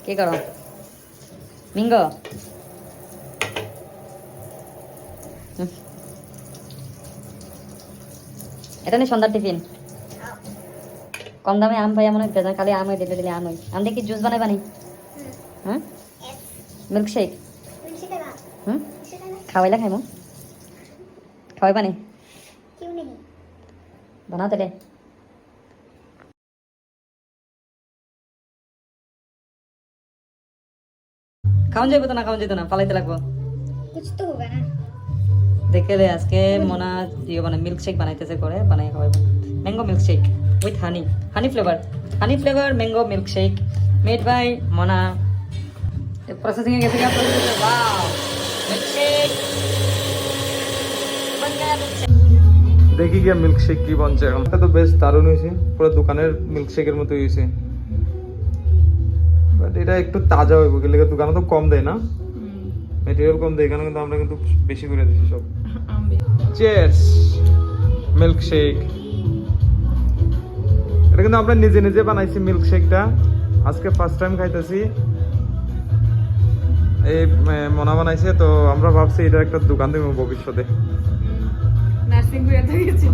কি করো মিঙ্গো? এটা নিয়ে সন্ধ্যার টিফিন। কম দামে আম পাই মনে হচ্ছে, খালি আম দিলে দিলে আম আম দিয়ে কি জুস বানাই বানি? হ্যাঁ, মিল্কশেক। খাওয়াইলা খাইমু, খাওয়াই বানি বানাও তাহলে। খাওয়ান যাইব তো না, খাওয়ান যেত না, পালাইতে লাগবো। দেখলে আজকে মনা ইয়ে মানে মিল্কশেক বানাইতেছে করে, বানাই খাওয়াইব। Mango milkshake with honey, honey flavour mango milkshake made by Mona. Processing এ গেছে কি আপনাদের? ওয়াও, মিল্কশেক बन गया मिल्कशेक। দেখি গিয়া মিল্কশেক কি বনছে এখন। এটা তো বেশ দারুণ হয়েছে, পুরো দোকানের মিল্কশেকের মতো হয়েছে, বাট এটা একটু তাজা হইব গেলে দোকানে তো কম দেয় না, মেটেরিয়াল কম দেয়, এখানে কিন্তু আমরা কিন্তু বেশি করে দিছি সব। Cheers milkshake. এটা কিন্তু আমরা নিজে নিজে বানাইছি মিল্কশেকটা, আজকে ফার্স্ট টাইম খাইতেছি। এই মনা বানাইছে, তো আমরা ভাবছি এটা একটা দোকান দেবো ভবিষ্যতে। নার্সিং করে গেছি।